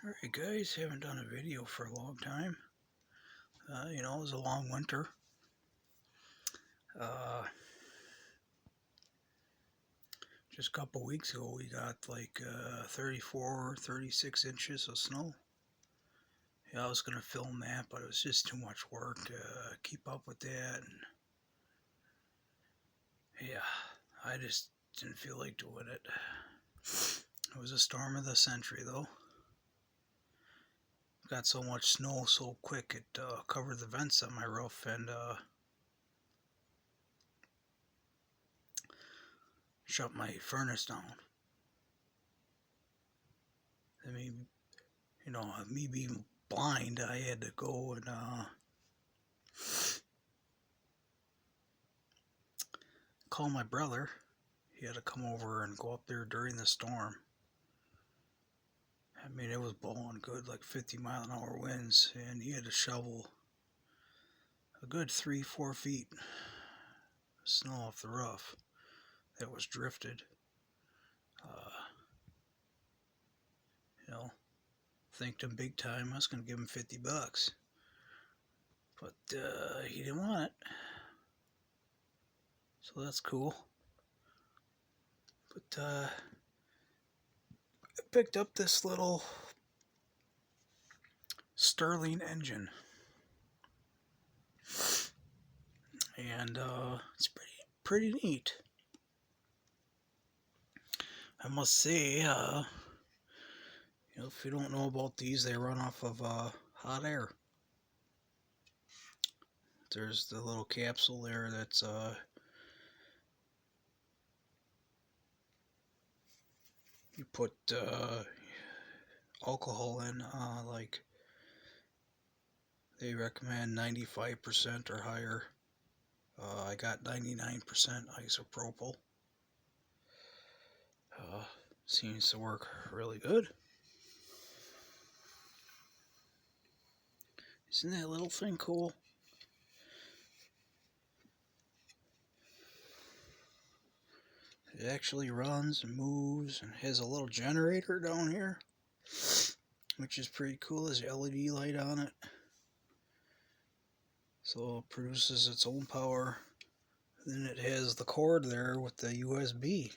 Alright guys, haven't done a video for a long time. It was a long winter. Just a couple weeks ago we got like 34, 36 inches of snow. Yeah, I was going to film that, but it was just too much work to keep up with that. And yeah, I just didn't feel like doing it. It was a storm of the century though. Got so much snow so quick it covered the vents on my roof and shut my furnace down. I mean, me being blind, I had to go and call my brother. He had to come over and go up there during the storm. I mean, it was blowing good, like 50-mile-an-hour winds, and he had to shovel a good 3-4 feet of snow off the roof that was drifted. Thanked him big time. I was going to give him $50, but he didn't want it. So that's cool. But I picked up this little Stirling engine, and it's pretty neat. I must say, if you don't know about these, they run off of hot air. There's the little capsule there that's you put alcohol in, like they recommend 95% or higher. I got 99% isopropyl. Seems to work really good. Isn't that little thing cool? It actually runs and moves and has a little generator down here, which is pretty cool. There's an LED light on it. So it produces its own power. Then it has the cord there with the USB.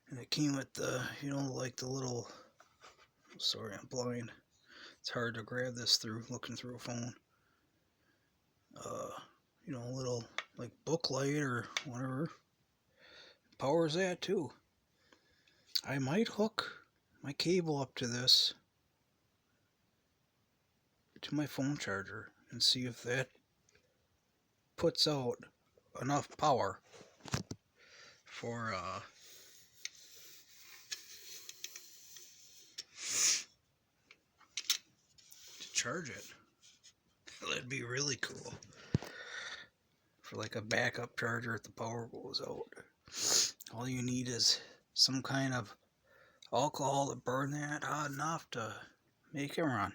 And it came with the, like the little, sorry, I'm blind. It's hard to grab this through looking through a phone. Little like book light or whatever. Powers that too. I might hook my cable up to this, to my phone charger, and see if that puts out enough power for to charge it. That'd be really cool for like a backup charger if the power goes out. All you need is some kind of alcohol to burn that hot enough to make it run.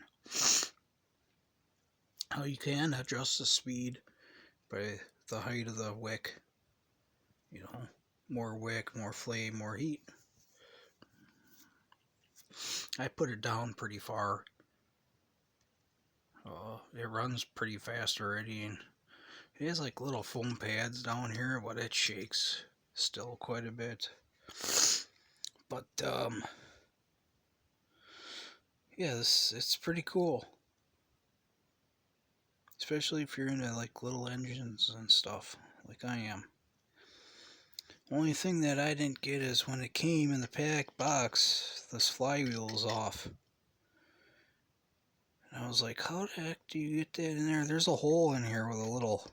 How you can adjust the speed by the height of the wick. More wick, more flame, more heat. I put it down pretty far. It runs pretty fast already, and it has like little foam pads down here, but it shakes still quite a bit. But yeah, it's pretty cool, especially if you're into like little engines and stuff like I am. Only thing that I didn't get is when it came in the pack box, this flywheel is off. And I was like, how the heck do you get that in there? There's a hole in here with a little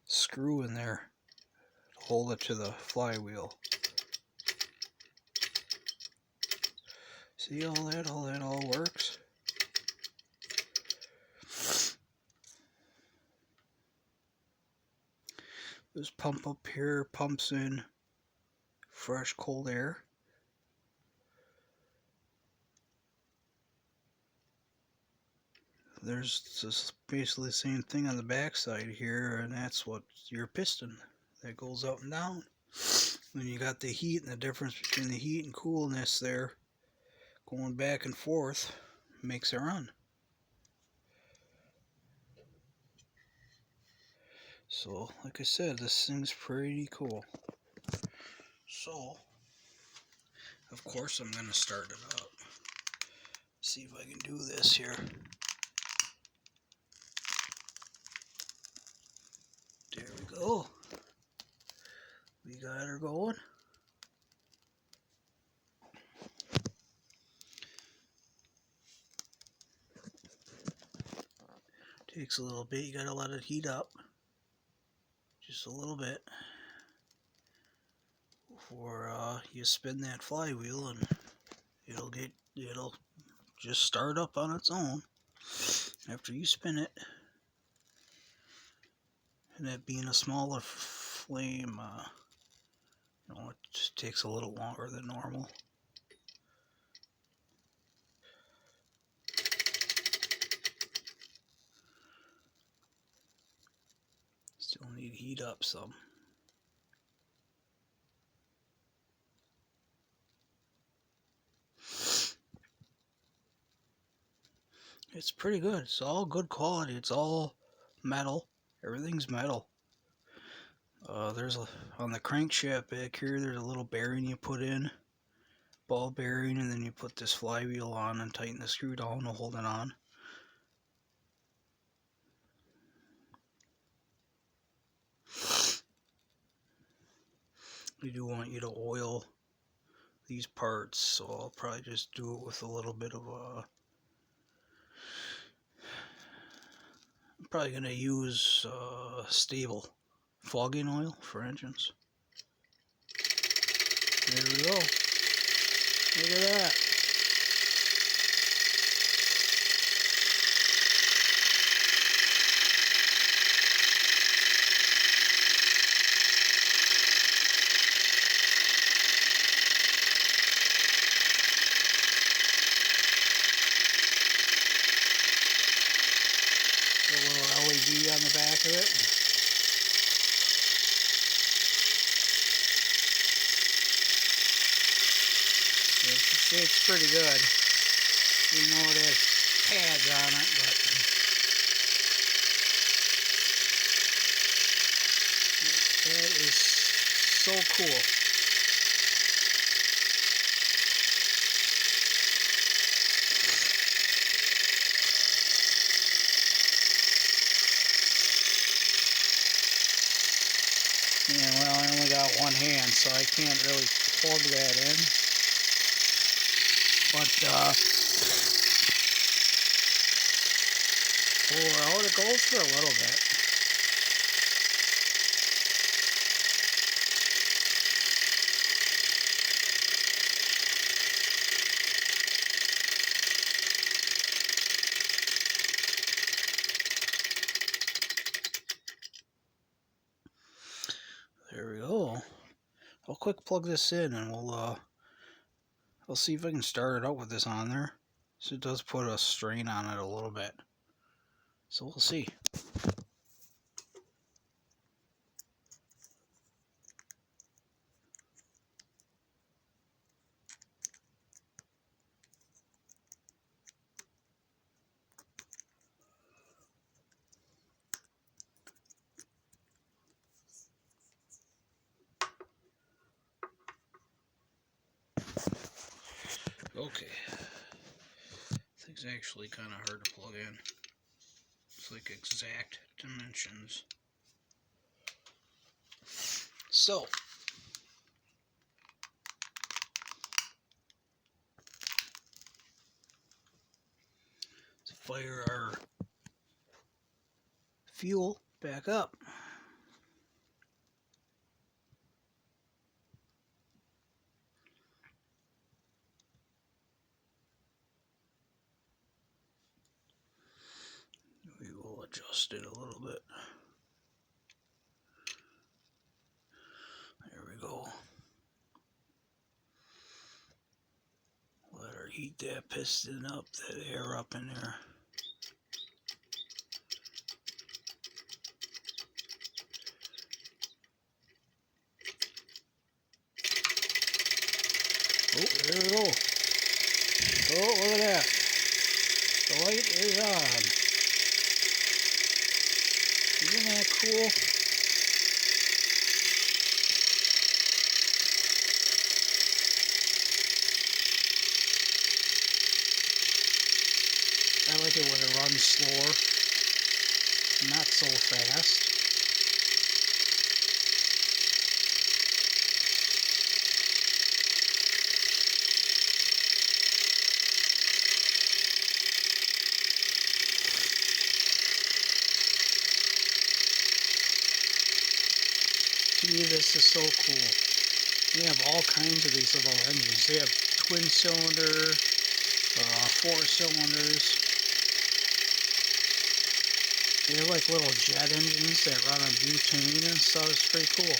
screw in there to hold it to the flywheel. See all that all works. This pump up here pumps in fresh cold air. There's just basically the same thing on the back side here, and that's what your piston that goes up and down. Then you got the heat and the difference between the heat and coolness there. going back and forth makes it run. So, like I said, this thing's pretty cool. So, of course, I'm going to start it up. See if I can do this here. There we go. We got her going. Takes a little bit. You got to let it heat up. Just a little bit. Before you spin that flywheel, and it'll just start up on its own after you spin it. And that being a smaller flame, it just takes a little longer than normal. Still need to heat up some. It's pretty good. It's all good quality. It's all metal. Everything's metal. On the crankshaft back here, there's a little bearing you put in, ball bearing, and then you put this flywheel on and tighten the screw down to hold it on. We do want you to oil these parts, so I'll probably just do it with a little bit of I'm probably going to use stable fogging oil for engines. There we go. Look at that. A little LED on the back of it. It's pretty good. You know it has pads on it, but that is so cool. Yeah, well, I only got one hand, so I can't really plug that in. But, well, it goes for a little bit. There we go. I'll quick plug this in, and I'll see if I can start it out with this on there. So it does put a strain on it a little bit. So we'll see. Okay. Thing's actually kind of hard to plug in. It's like exact dimensions. So, let's fire our fuel back up. We will adjust it a little bit. There we go. Let her heat that piston up, that air up in there. Oh, there we go. Oh, look at that. The light is on. Isn't that cool? I like it when it runs slower, not so fast. To me, this is so cool. They have all kinds of these little engines. They have twin cylinder, 4 cylinders. They have like little jet engines that run on butane and stuff. It's pretty cool.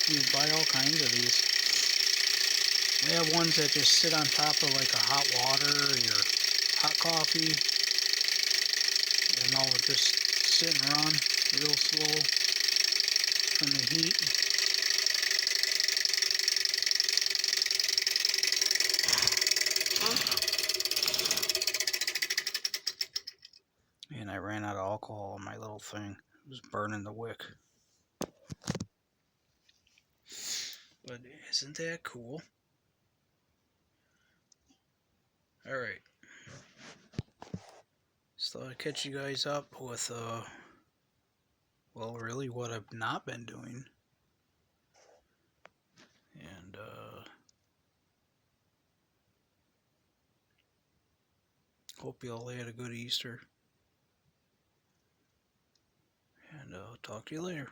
You can buy all kinds of these. They have ones that just sit on top of like a hot water or your hot coffee. And they'll just sit and run real slow from the heat. And I ran out of alcohol in my little thing. It was burning the wick. But isn't that cool? Alright. So I'll catch you guys up with, well, really what I've not been doing. And, hope you all had a good Easter. And I'll talk to you later.